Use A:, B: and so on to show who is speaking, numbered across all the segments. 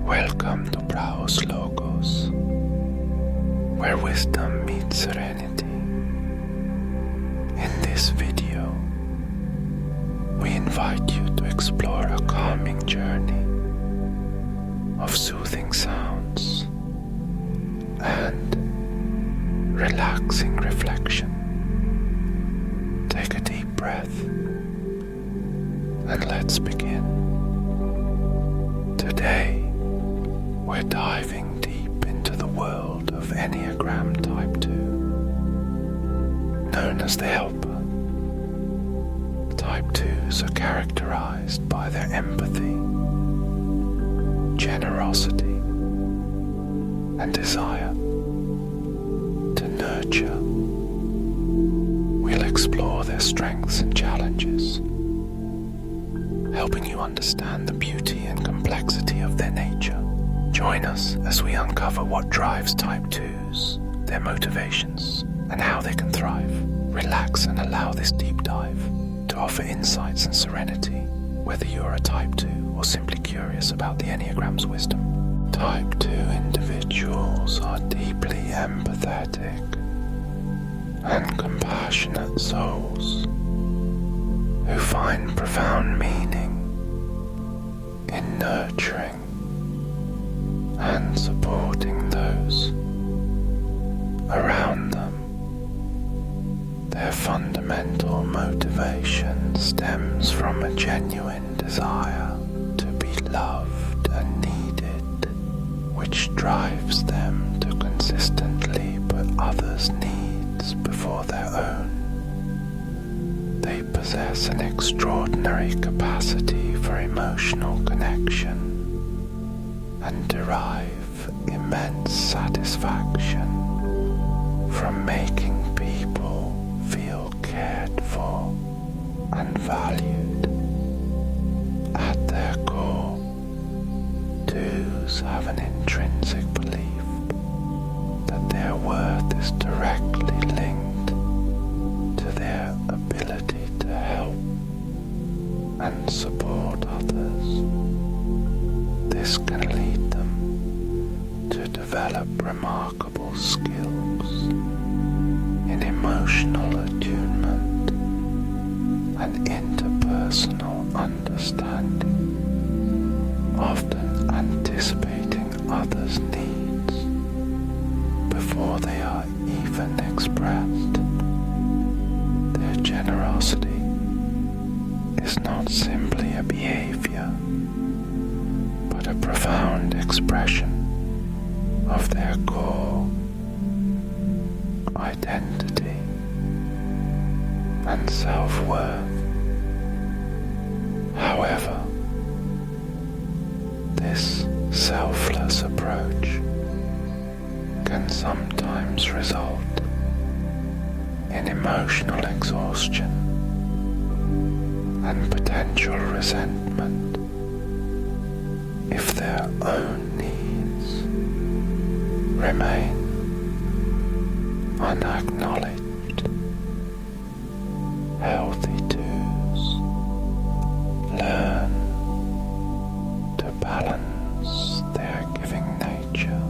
A: Welcome to Browse Logos, where wisdom meets serenity. In this video, we invite you to explore a calming journey of soothing sounds and relaxing reflection. Take a deep breath and let's begin. Today, we're diving deep into the world of Enneagram Type 2, known as the Helper. Type 2s are characterized by their empathy, generosity, and desire to nurture. We'll explore their strengths and challenges, helping you understand the beauty and complexity of their nature. Join us as we uncover what drives Type 2s, their motivations, and how they can thrive. Relax and allow this deep dive to offer insights and serenity, whether you're a Type 2 or simply curious about the Enneagram's wisdom. Type 2 individuals are deeply empathetic and compassionate souls who find profound meaning in nurturing and supporting those around them. Their fundamental motivation stems from a genuine desire to be loved and needed, which drives them to consistently put others' needs before their own. They possess an extraordinary capacity for emotional connection and derive immense satisfaction from making people feel cared for and valued. At their core, 2s have an intrinsic belief that their worth is directly linked to their ability to help and support others. This can lead them to develop remarkable skills in emotional attunement and interpersonal understanding, often anticipating others' needs before they are even expressed. Their generosity is not simply a behavior, but a profound expression of their core identity and self-worth. However, this selfless approach can sometimes result in emotional exhaustion and potential resentment if their own needs remain unacknowledged. Healthy 2s learn to balance their giving nature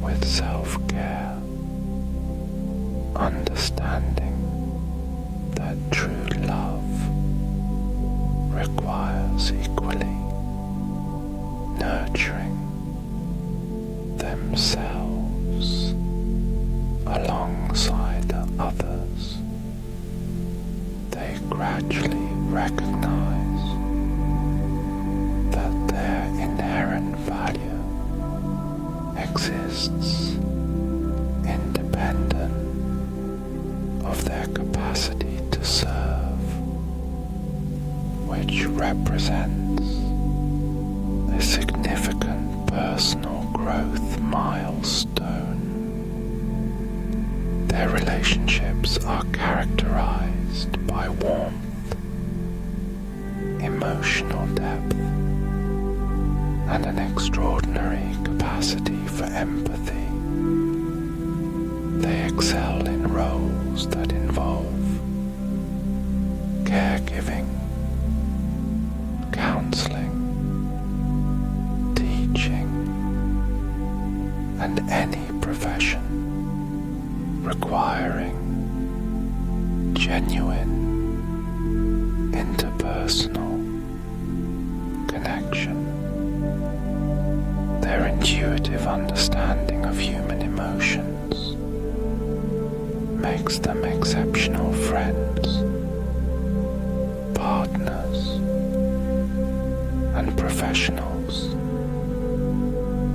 A: with self-care, understanding that true love requires equally nurturing themselves alongside others. They gradually recognize that their inherent value exists independent of their capacity to serve, which represents a significant personal growth milestone. Their relationships are characterized by warmth, emotional depth, and an extraordinary capacity for empathy. They excel in roles that involve caregiving, counseling, and any profession requiring genuine interpersonal connection. Their intuitive understanding of human emotions makes them exceptional friends, partners, and professionals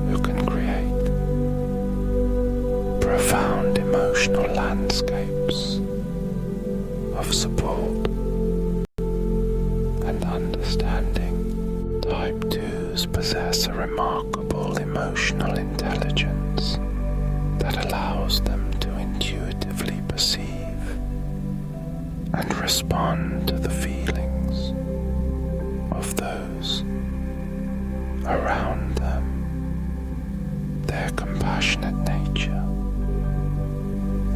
A: who can create profound emotional landscapes of support and understanding. Type 2s possess a remarkable emotional intelligence that allows them to intuitively perceive and respond to the feelings of those around them. Their compassionate nature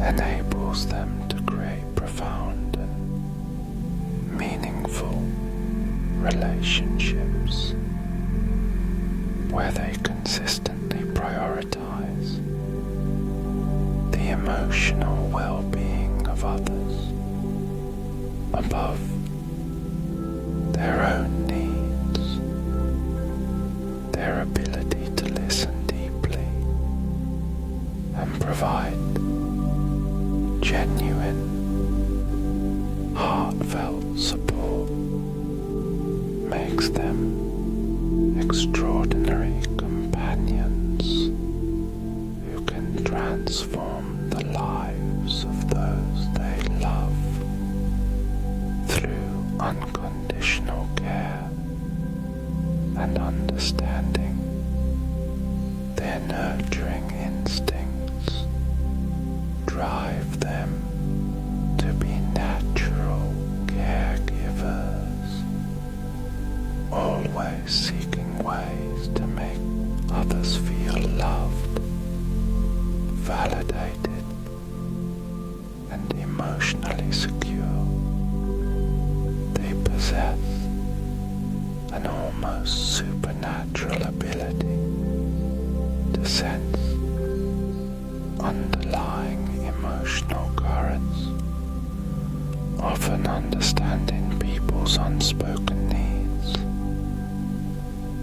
A: enables them to create profound and meaningful relationships where they consistently prioritize the emotional well-being of others above their own needs. Their ability to listen deeply and provide genuine, heartfelt support makes them extraordinary companions who can transform the lives of those they love through unconditional care and understanding. Their nurturing instincts drive them to be natural caregivers, always seeking ways to make others feel loved, validated, and emotionally secure. They possess an almost supernatural ability to sense underlying emotional currents, often understanding people's unspoken needs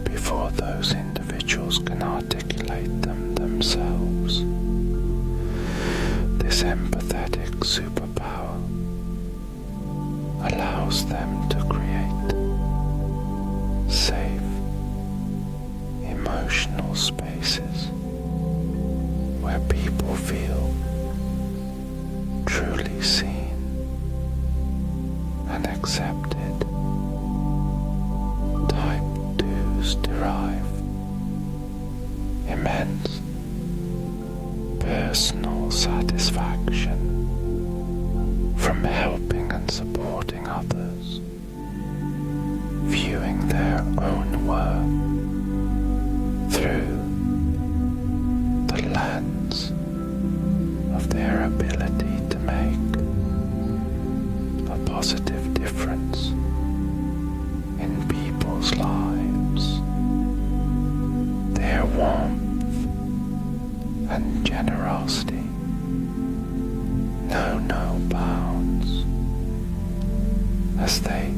A: before those individuals can articulate them themselves. This empathetic superpower allows them to create safe, emotional spaces where people feel truly seen and accepted. Type 2s derive immense personal satisfaction from helping and supporting others, viewing their own worth through the lens of their ability to make a positive difference in people's lives. Their warmth and generosity know no bounds as they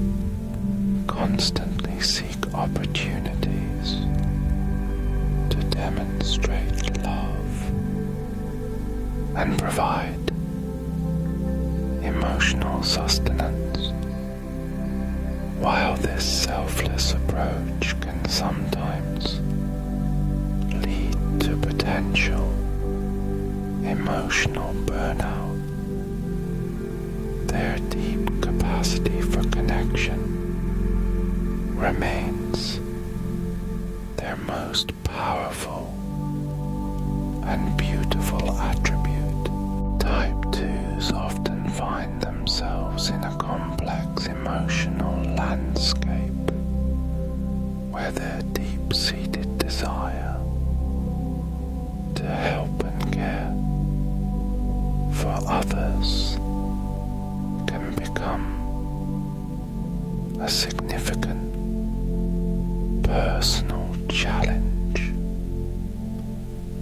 A: constantly seek opportunities to demonstrate love and provide emotional sustenance. While this selfless approach can sometimes lead to potential emotional burnout, their deep capacity for connection remains their most powerful and beautiful attribute. Type 2s often find themselves in a complex emotional landscape where their deep-seated desire to help and care for others can become a significant personal challenge.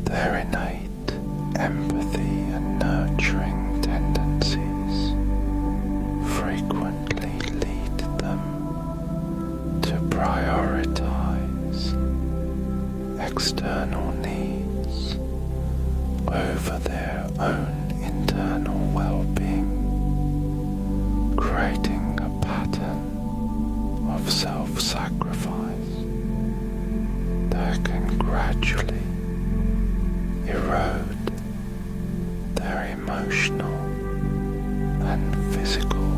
A: Their innate external needs over their own internal well-being, creating a pattern of self-sacrifice that can gradually erode their emotional and physical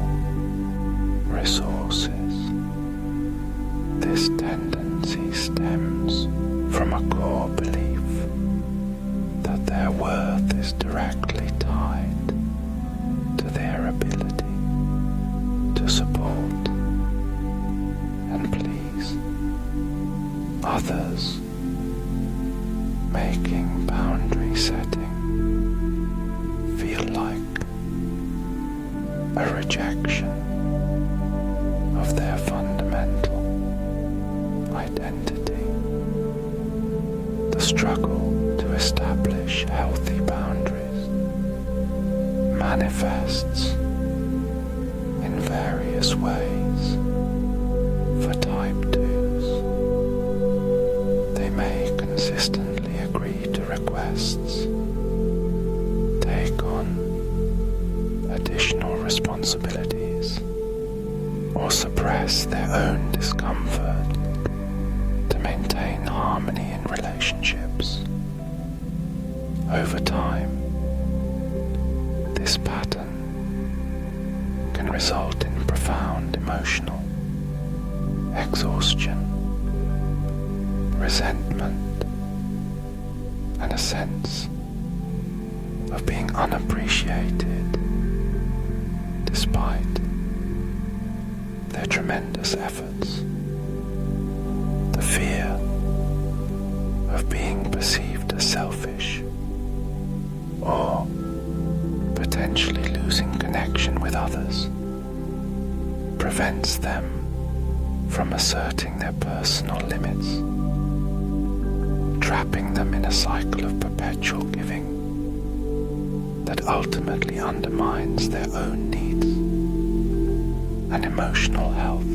A: resources. This tendency stems from a core belief that their worth is directly tied to their ability to support and please others, making boundary setting feel like a rejection of their fundamental identity. The struggle to establish healthy boundaries manifests in various ways for type 2s. They may consistently agree to requests, take on additional responsibilities, or suppress their own discomfort to maintain harmony in relationships. Over time, this pattern can result in profound emotional exhaustion, resentment, and a sense of being unappreciated despite their tremendous efforts. The fear of being perceived as selfish or potentially losing connection with others prevents them from asserting their personal limits, trapping them in a cycle of perpetual giving that ultimately undermines their own needs and emotional health.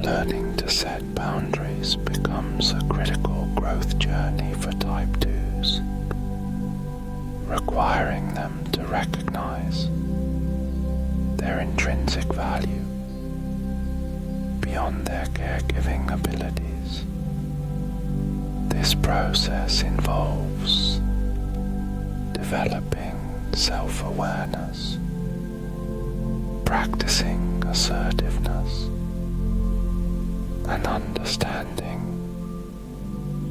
A: Learning to set boundaries becomes a critical growth journey for type 2s, requiring them to recognize their intrinsic value beyond their caregiving abilities. This process involves developing self-awareness, practicing assertiveness, and understanding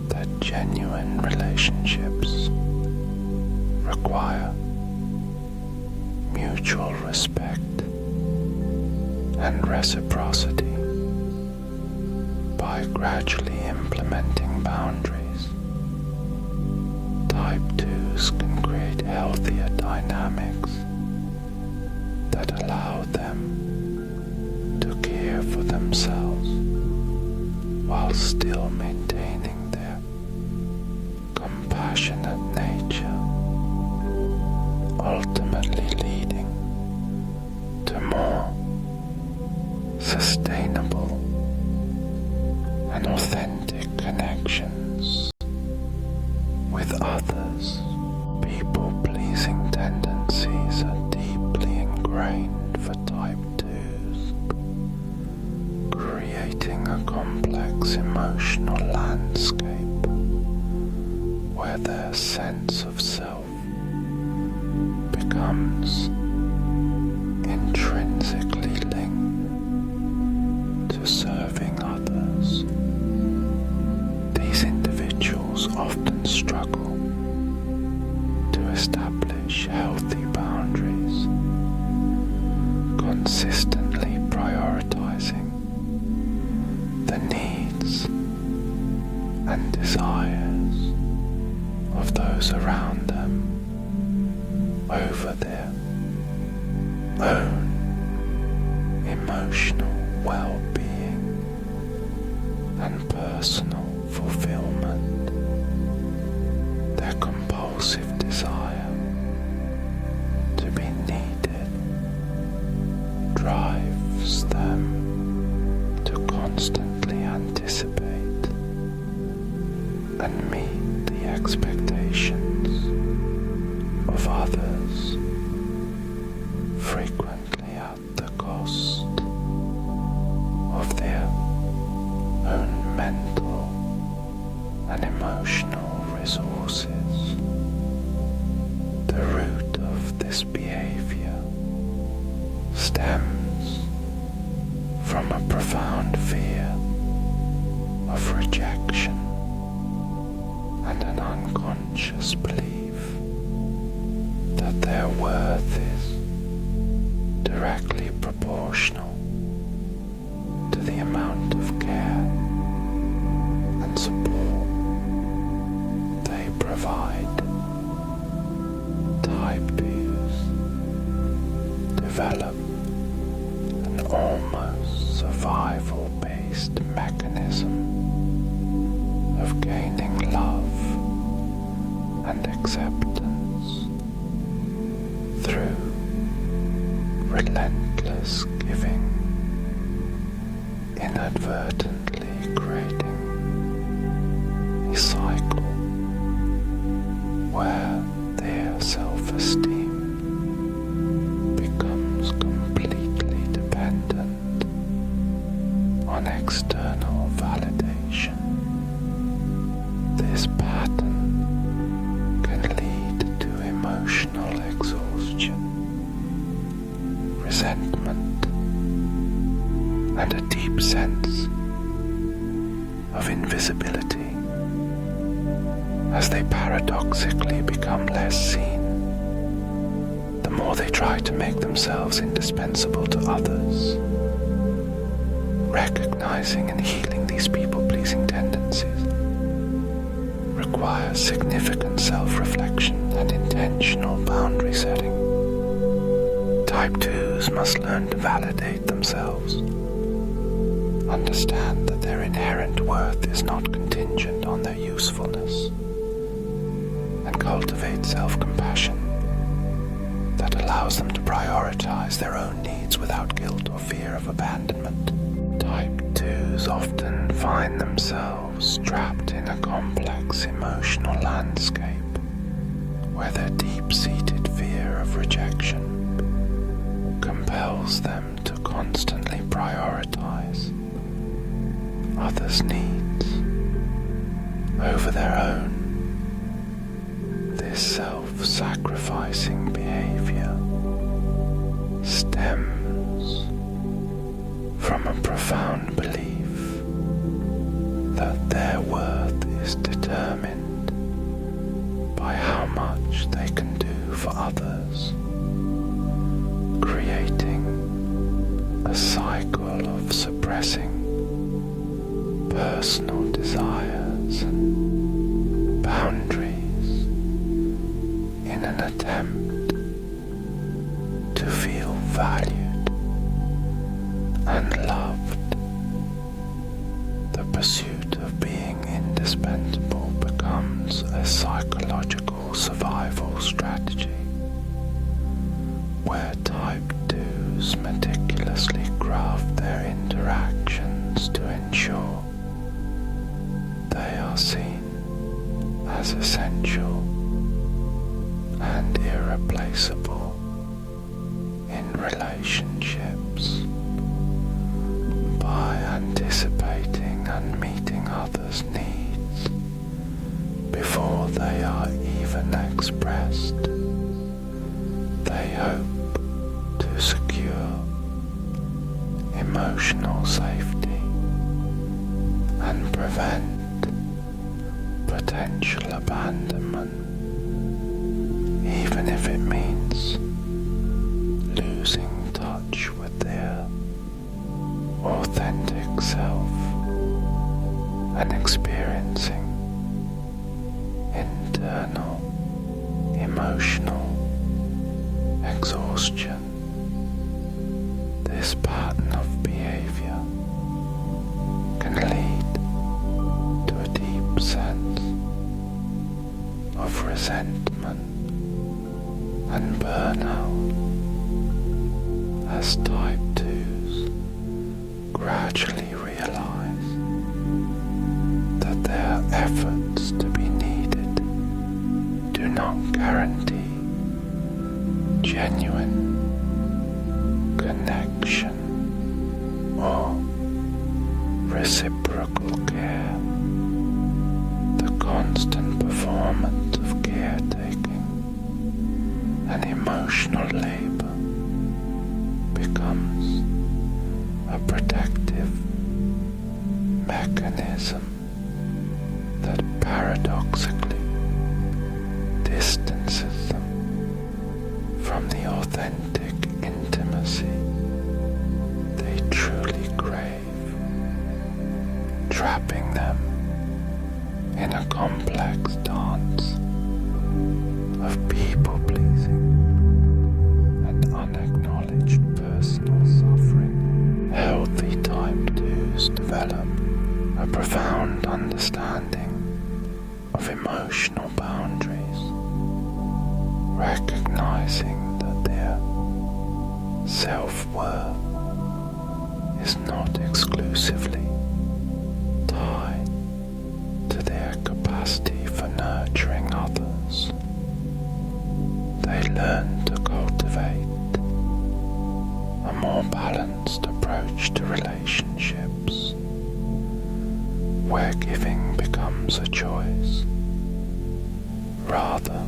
A: that genuine relationships require mutual respect and reciprocity. By gradually implementing boundaries, type 2s can create healthier dynamics that allow them to care for themselves while still maintaining their compassionate nature, ultimately leading to more sustainable and authentic connections with others. People-pleasing tendencies are deeply ingrained for type 2s, creating a complex emotional landscape where their sense of self becomes intrinsically linked to serving others. These individuals often struggle to establish healthy boundaries, consistently prioritizing the needs and desires of those around them over their own emotional well-being and personal fulfillment. Their compulsive desire to be needed drives them to constantly anticipate and meet the expectations of others, frequently at the cost of their own mental and emotional resources. The root of this behavior stems from a profound fear of rejection and an unconscious belief that their worth is directly proportional to the amount of care and support they provide. Type 2s develop an almost survival-based mechanism of gaining love and acceptance through relentless giving, inadvertently creating a cycle where their self-esteem becomes completely dependent on external validation. This pattern can lead to emotional exhaustion, resentment, and a deep sense of invisibility as they paradoxically become less seen the more they try to make themselves indispensable to others. Recognizing and healing these people-pleasing tendencies requires significant self-reflection and intentional boundary setting. Type 2s must learn to validate themselves, understand that their inherent worth is not contingent on their usefulness, and cultivate self-compassion that allows them to prioritize their own needs without guilt or fear of abandonment. Type 2s often find themselves trapped in a complex emotional landscape where their deep-seated fear of rejection compels them to constantly prioritize others' needs over their own. This self-sacrificing behavior stems from a profound belief that their worth is determined by how much they can do for others, creating a cycle of suppressing personal desires and boundaries in an attempt to feel valued and loved. The pursuit of being indispensable becomes a psychological survival strategy where Type 2s meticulously craft their interactions to ensure they are seen as essential and irreplaceable in relationships. By anticipating and meeting others' needs before they are even expressed, they hope to secure emotional safety and prevent potential abandonment, even if it means losing touch with their authentic self and experiencing internal emotional exhaustion. This pattern of behavior can lead to a deep sense of resentment and burnout as Type 2s gradually realize that their efforts to be needed do not guarantee genuine connection or reciprocal care. The constant performance of caretaking and emotional labor becomes a protective mechanism that paradoxically distances them from the authentic intimacy they truly crave, trapping them in a complex dance of people-pleasing and unacknowledged personal suffering. Healthy Type 2s develop a profound understanding of emotional boundaries, recognizing that their self-worth is not exclusively tied to their capacity for nurturing others. They learn to cultivate a more balanced approach to relationships, where giving becomes a choice rather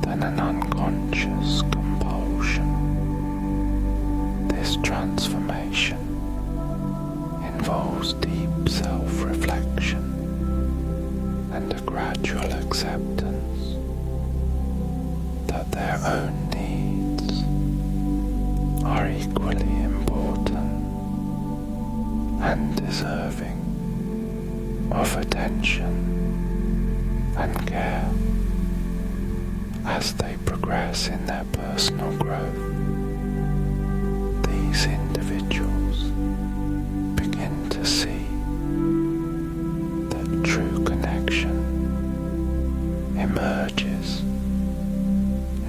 A: than an unconscious compulsion. This transformation involves deep self-reflection and a gradual acceptance that their own needs are equally important and deserving of attention and care as they progress in their personal growth. These individuals begin to see that true connection emerges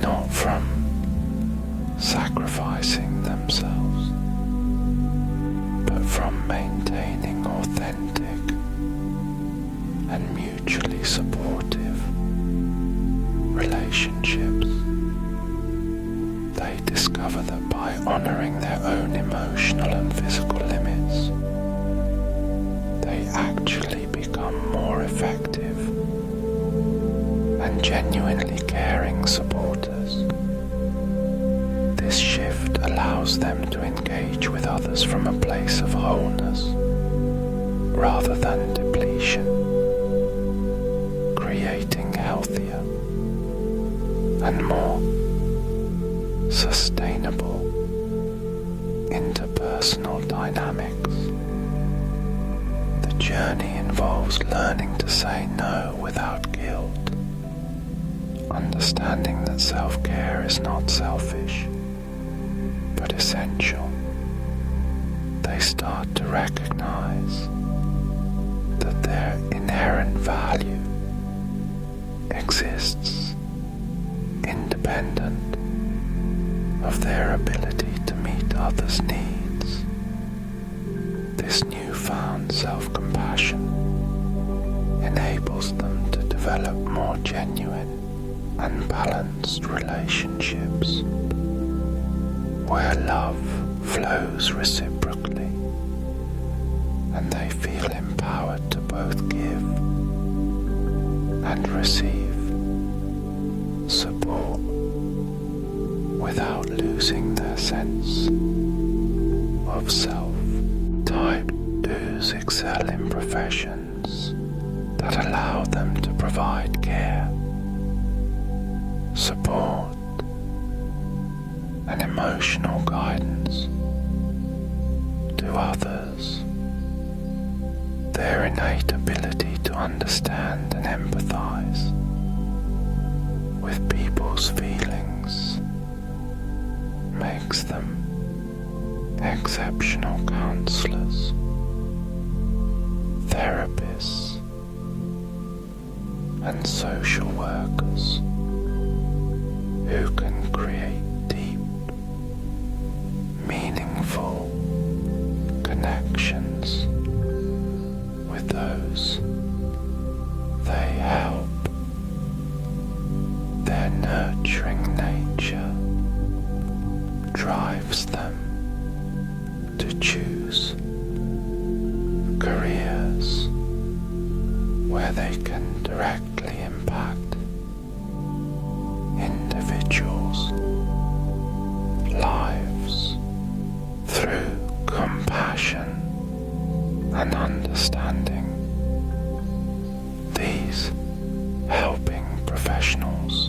A: not from sacrificing themselves, but from maintaining authentic and mutually supportive relationships. They discover that by honoring their own emotional and physical limits, they actually become more effective and genuinely caring supporters. This shift allows them to engage with others from a place of wholeness rather than depletion, creating healthier and more sustainable interpersonal dynamics. The journey involves learning to say no without guilt, understanding that self-care is not selfish, but essential. They start to recognize that their inherent value exists independent of their ability to meet others' needs. This newfound self-compassion enables them to develop more genuine and balanced relationships where love flows reciprocally and they feel empowered to both give and receive support without losing their sense of self. Type 2s excel in professions that allow them to provide care, support, and emotional guidance to others. Their innate ability to understand and empathize with people's feelings makes them exceptional counselors, therapists, and social workers who can create deep, meaningful connections with those careers where they can directly impact individuals' lives through compassion and understanding. These helping professionals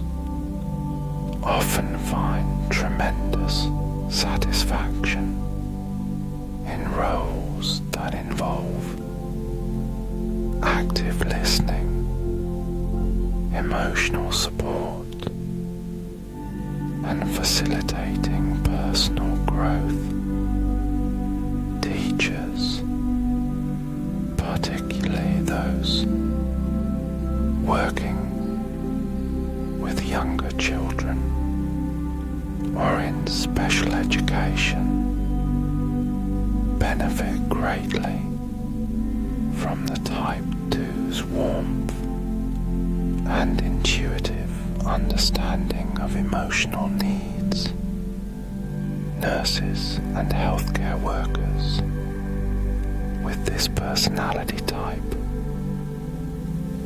A: often find tremendous satisfaction in roles that involve active listening, emotional support, and facilitating personal growth. Teachers, particularly those working with younger children or in special education, benefit greatly from the Type 2's warmth and intuitive understanding of emotional needs. Nurses and healthcare workers with this personality type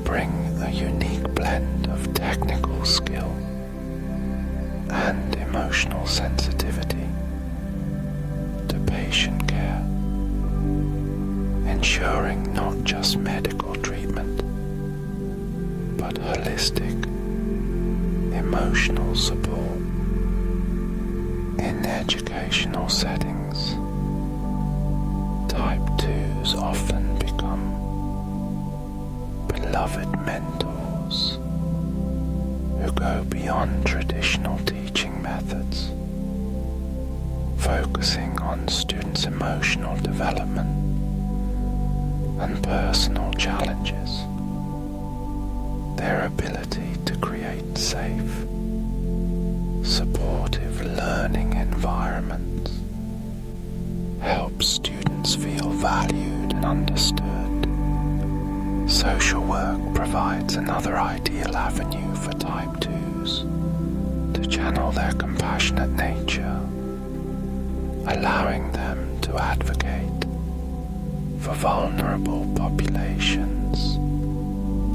A: bring a unique blend of technical skill and emotional sensitivity to patient care, ensuring not just medical treatment, but holistic emotional support. In educational settings, Type 2s often become beloved mentors who go beyond traditional teaching methods, focusing on students' emotional development and personal challenges. Their ability to create safe, supportive learning environments helps students feel valued and understood. Social work provides another ideal avenue for Type 2s to channel their compassionate nature, allowing them to advocate for vulnerable populations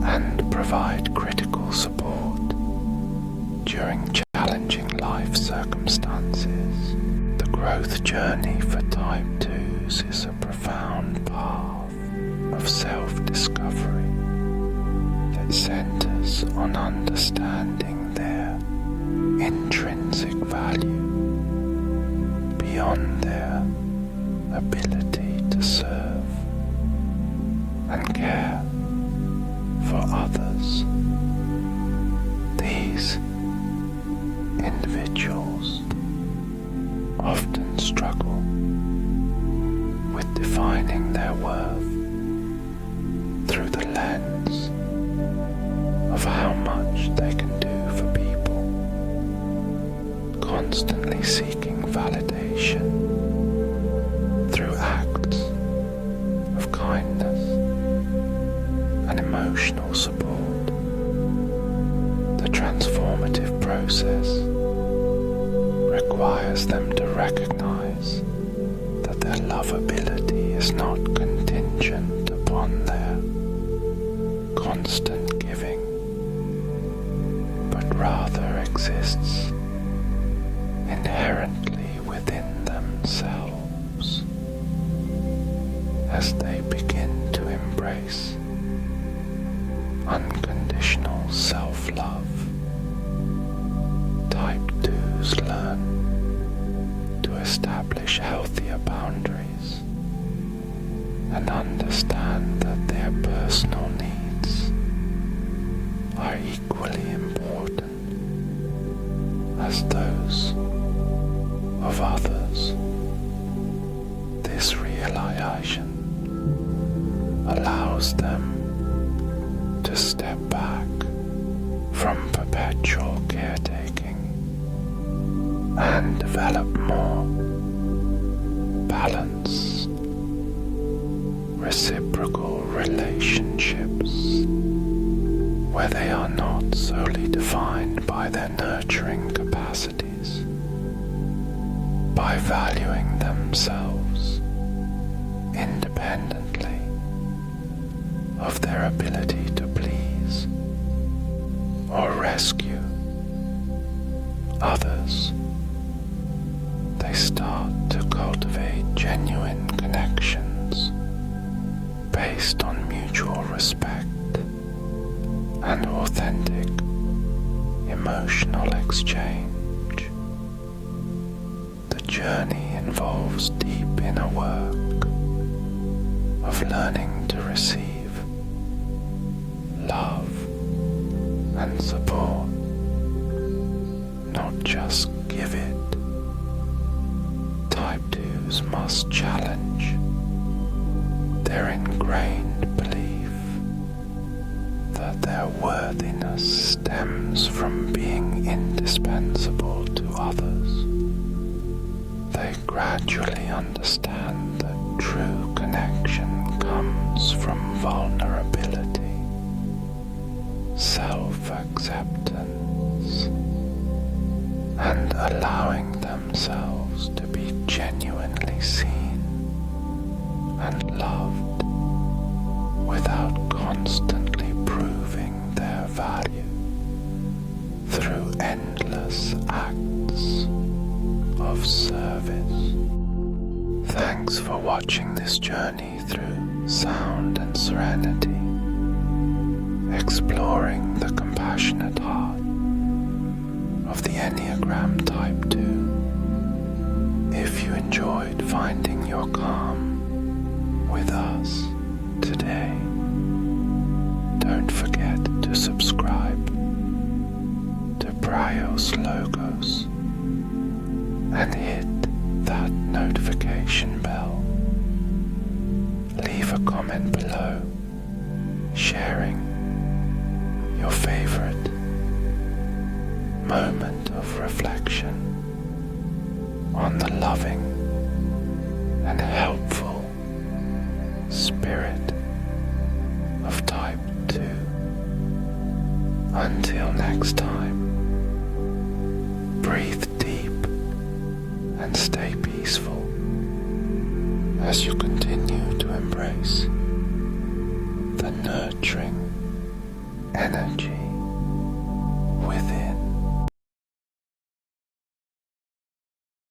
A: and provide critical support during challenging life circumstances. The growth journey for Type 2s is a profound path of self-discovery that centers on understanding their intrinsic value beyond their ability to serve and care for others. These individuals often struggle with defining their worth through the lens of how much they can do for people, constantly seeking validation through acts of kindness and emotional support. The transformative process requires them to recognize that their lovability is not contingent upon their constant giving, but rather exists inherently within themselves. As they begin to embrace unconditional self-love, Type 2s learn to establish healthier boundaries and understand that their personal needs are equally important as those of others. This realization allows them to step back from perpetual caretaking and develop more balanced, reciprocal relationships where they are not solely defined by their nurturing capacities. By valuing themselves independently of their ability to please or rescue others. They start to cultivate genuine connections based on mutual respect and authentic emotional exchange. The journey involves deep inner work of learning to receive love and support, not just give it. Type 2s must challenge their ingrained belief that their worthiness stems from being indispensable to others. They gradually understand that true connection comes from vulnerability, self-acceptance, and allowing themselves to be genuinely seen and loved without constantly proving their value through endless acts of service. Thanks for watching this journey through sound and serenity, exploring the compassionate heart of the Enneagram Type 2. If you enjoyed finding your calm with us today, don't forget to subscribe to Bryos Logos and hit that notification bell. Leave a comment below sharing your favorite moment of reflection on the loving and helpful spirit of Type 2. Until next time, breathe deep and stay peaceful as you continue to embrace the nurturing energy